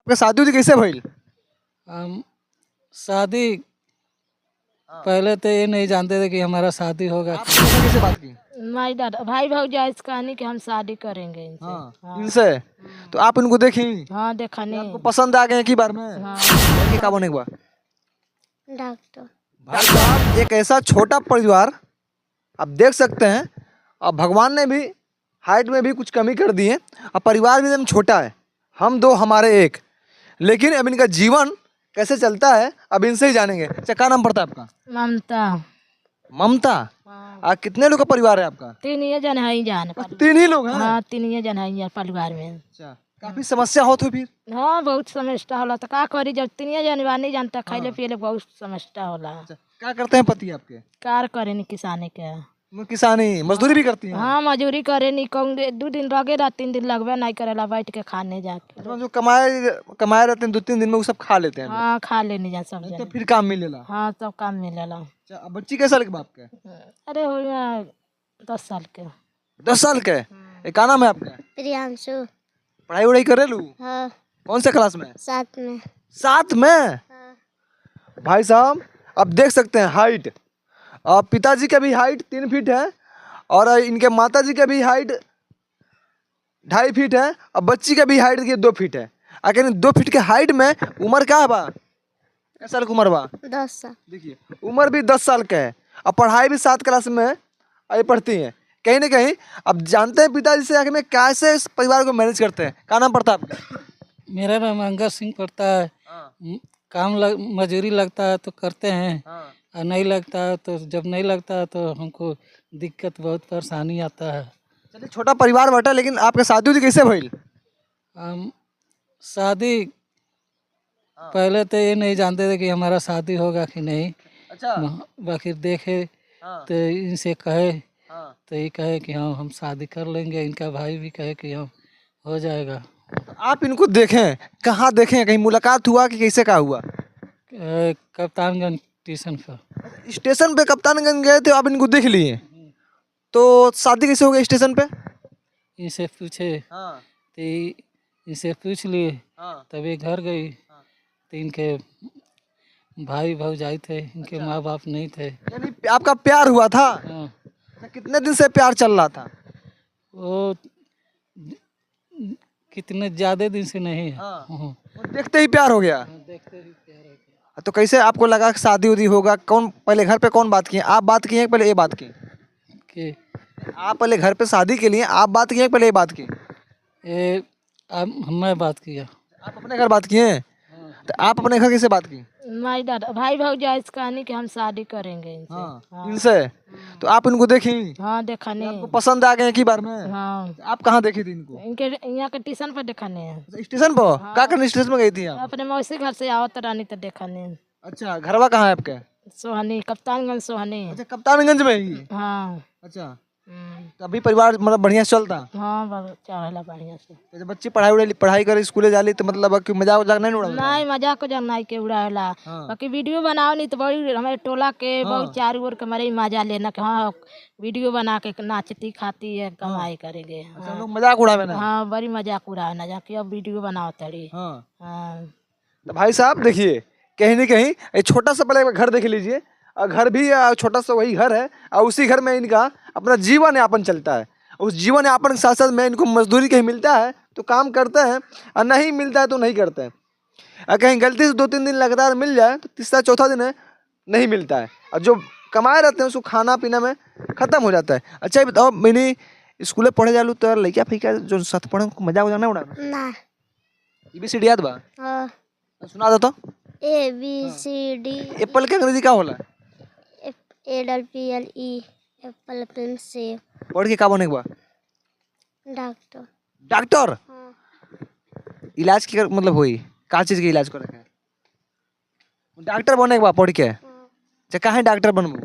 आपका शादी उदी कैसे भइल? हम शादी पहले तो ये नहीं जानते थे कि हमारा शादी होगा। आपने कैसे बात की? माई दादा भाई भौजाई से कहनी कि हम शादी करेंगे इनसे। हाँ इनसे तो आप इनको देखी, हाँ देखा नहीं। आपको पसंद आ गए एक ही बार में? हाँ लड़की का होने के बाद डॉक्टर। भाई साहब एक ऐसा छोटा परिवार आप देख सकते हैं, और भगवान ने भी हाइट में भी कुछ कमी कर दी है, और परिवार भी एकदम छोटा है, हम दो हमारे एक, लेकिन अब इनका जीवन कैसे चलता है अब इनसे ही जानेंगे। अच्छा क्या नाम पड़ता है आपका? ममता। ममता। कितने लोग का परिवार है आपका? तीन ये जन है जान। बस 3 ही लोग हैं? हाँ 3 ये जन है परिवार में। अच्छा काफी समस्या हो तो फिर? हाँ बहुत समस्या होला तो का करी, जब 3 जन नहीं जानता खाइले पियले बहुत समस्या होला। अच्छा क्या करते हैं पति आपके? कार करे नी किसानी के। किसानी मजदूरी भी करती हैं? हाँ मजूरी करे नी, कहूँगे 2 दिन लगेला 3 दिन लगबे नहीं करेला बैठ के खाने जाके। मतलब जो कमाए रहते हैं 2-3 दिन में वो सब खा लेते हैं? हाँ खा लेनी जा सब तो जन। फिर काम मिलेला? हाँ सब काम मिलेला। अच्छा अब बच्ची कैसा लगे बाप के? अरे हो गया 10 साल के। 10 साल के? क्या नाम है आपका? प्रियांशु। पढ़ाई वढ़ाई करे लू? हाँ कौन से क्लास में? 7 में। 7 में? भाई साहब अब देख सकते हैं हाइट, पिताजी का भी हाइट 3 फीट है, और इनके माता जी का भी हाइट 2.5 फीट है, और बच्ची का भी हाइट देखिए 2 फीट है। अगर 2 फीट के हाइट में उम्र क्या है बा? क्या साल की उम्र बा? 10 साल। देखिए उम्र भी 10 साल का है, और पढ़ाई भी 7 क्लास में आई पढ़ती हैं। कहीं ना कहीं अब जानते हैं पिताजी से आखिर में कैसे इस परिवार को मैनेज करते हैं। क्या नाम पड़ता है आपका? मेरा नाम अंगद सिंह पड़ता है। मजूरी लगता है तो करते हैं, और नहीं लगता है तो जब नहीं लगता है तो हमको दिक्कत बहुत परेशानी आता है। चलिए छोटा परिवार बटा, लेकिन आपका शादी उदी कैसे भइल? हम शादी पहले तो ये नहीं जानते थे कि हमारा शादी होगा कि नहीं। अच्छा बाकी देखे तो इनसे कहे तो ये कहे कि हाँ हम शादी कर लेंगे, इनका भाई भी कहे कि हाँ हो जाएगा। तो आप इनको देखें, कहाँ देखें, कहीं मुलाकात हुआ कि कैसे क्या हुआ? कप्तानगंज स्टेशन पर। स्टेशन पे कप्तानगंज गए थे, आप इनको देख लिए, तो शादी कैसे हो गई स्टेशन पे? इनसे पूछे तो इनसे पूछ लिए, तभी घर गई तो इनके भाई भौजाई थे, इनके माँ बाप नहीं थे। यानी आपका प्यार हुआ था? हाँ कितने दिन से प्यार चल रहा था? वो कितने ज़्यादा दिन से नहीं है। वो देखते ही प्यार हो गया? देखते ही प्यार हो गया। तो कैसे आपको लगा कि शादी उदी होगा? कौन पहले घर पे कौन बात किए, आप बात किए पहले ये बात की? कि आप पहले घर पे शादी के लिए आप बात किए पहले ये बात की? ये अब मैं बात किया। आप अपने घर बात किए? तो आप अपने घर कैसे बात की? माई दादा भाई भौजाई से कहनी कि हम शादी करेंगे इनसे। हाँ इनसे तो आप इनको देखी, हाँ देखा नहीं। आपको पसंद आ गए एक ही बार में? हाँ आप कहाँ देखी थी इनको? इनके यहाँ के ट्यूशन पर देखा नहीं। स्टेशन पर? क्या करने स्टेशन में गई थी आप? अपने मौसी घर से आवत रानी तो देखा नहीं। अच्छा घरवा कहाँ है आपके? सोहनी, कप्तानगंज सोहनी। अच्छा कप्तानगंज में ही? हाँ अच्छा तो अभी परिवार मतलब बढ़िया से चलता? हाँ चढ़ेला बढ़िया से। तो जब बच्ची पढ़ाई करे स्कूले जाली तो मतलब कि मजाक वजाक नहीं उड़ा? नहीं मजाक को नहीं के उड़ाला। बाकी वीडियो बनाओ नहीं तो बड़ी हमारे टोला के बहुत चारों ओर के हमारे मजा लेना कि हाँ वीडियो बना के नाचती खाती है कमाई करेंगे। हम लोग मजाक उड़ावे ना? हाँ बड़ी मजाक उड़ावे ना जाके अब वीडियो बनाओ तड़ी। हाँ तो भाई साहब देखिए कहीं ना कहीं ये छोटा सा पहले घर देख लीजिए, और घर भी छोटा सा वही घर है, और उसी घर में इनका अपना जीवन यापन चलता है। उस जीवन यापन के साथ साथ में इनको मजदूरी कहीं मिलता है तो काम करते हैं, और नहीं मिलता है तो नहीं करते हैं। और कहीं गलती से 2-3 दिन लगातार मिल जाए तो तीसरा चौथा दिन है नहीं मिलता है, और जो कमाए रहते हैं उसको खाना पीना में ख़त्म हो जाता है। अच्छा ये बताओ मैंने स्कूल पढ़े जालू तो लड़का फैका जो साथ पढ़े उनको मजाक उजाक नहीं उड़ा? ABCD याद बा? सुना दो तो। ABCD। एप्पल के अंग्रेजी क्या होला? APPLE Apple pencil. पढ़ के का बने के बा? डॉक्टर। डॉक्टर? इलाज की मतलब होई का चीज के इलाज करे? डॉक्टर बने के बा पढ़ के? अच्छा काहे डॉक्टर बनबू?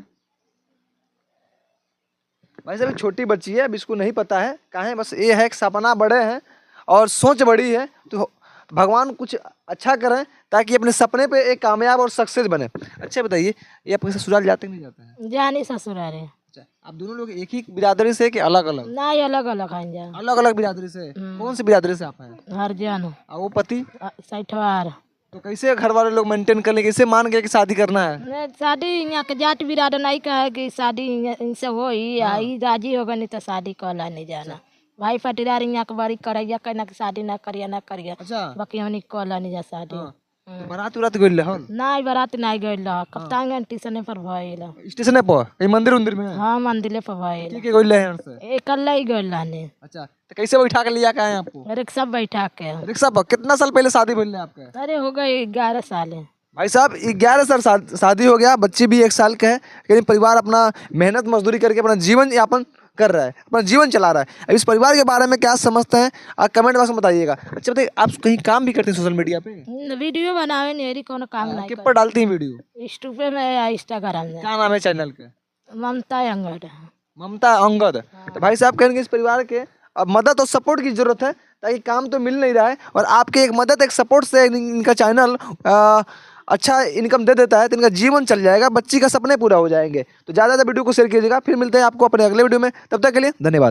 भाई साहब छोटी बच्ची है, अब इसको नहीं पता है काहे, बस ये है कि सपना बड़े हैं और सोच बड़ी है, तो भगवान कुछ अच्छा करें ताकि अपने सपने पे एक कामयाब और सक्सेस बने। अच्छा बताइए ये आप ससुराल जाते नहीं जाते हैं? जानी ससुराल है। अच्छा, आप दोनों लोग एक ही बिरादरी से कि अलग अलग? ना ये अलग अलग हैं जा अलग अलग बिरादरी से। कौन सी बिरादरी से आप हैं? हरजन और वो पति? सैठवार तो कैसे घर वाले लोग मेंटेन कर ले, कैसे मान गए कि शादी करना है? ने शादी यहाँ के जाट बिरादर नहीं कहे कि शादी इनसे हो ही आई राजी होगा नहीं तो शादी कहला नहीं जाना भाई पटीदार यहाँ के बड़ी करैया कहना कि शादी ना करिया ना करिया अच्छा, बाकी हमनी कहला नहीं जा शादी हाँ। तो बारात उरात गइल रहन नहीं बारात नहीं गइल कप्तान स्टेशन पर भइल स्टेशन पर, कहीं मंदिर उंदिर में? हाँ मंदिर पर भइल के गइल रहन से? अकेले ही गइल रहने अच्छा, तो कैसे बैठा के लिया का है आपको? रिक्शा बैठा के रिक्शा पर? कितना साल पहले शादी भइल है आपके? अरे हो गए 11 साल भाई साहब 11 साल शादी हो गया, बच्ची भी 1 साल का है, लेकिन परिवार अपना मेहनत मजदूरी करके अपना जीवन यापन कर रहा है, अपना जीवन चला रहा है। अब इस परिवार के बारे में क्या समझते हैं आप कमेंट बॉक्स में बताइएगा। अच्छा बताइए, आप कहीं काम भी करते हैं सोशल मीडिया पे? वीडियो बनावे नहीं कोनो काम नहीं किस पर डालती हैं वीडियो? यूट्यूब में या इंस्टाग्राम में क्या नाम है चैनल का? ममता अंगड़ ममता अंगद। तो भाई साहब कहेंगे इस परिवार के अब मदद और सपोर्ट की जरूरत है, ताकि काम तो मिल नहीं रहा है और आपके एक मदद एक सपोर्ट से इनका चैनल अच्छा इनकम दे देता है, तो इनका जीवन चल जाएगा, बच्ची का सपने पूरा हो जाएंगे। तो ज़्यादा वीडियो को शेयर कीजिएगा। फिर मिलते हैं आपको अपने अगले वीडियो में, तब तक के लिए धन्यवाद।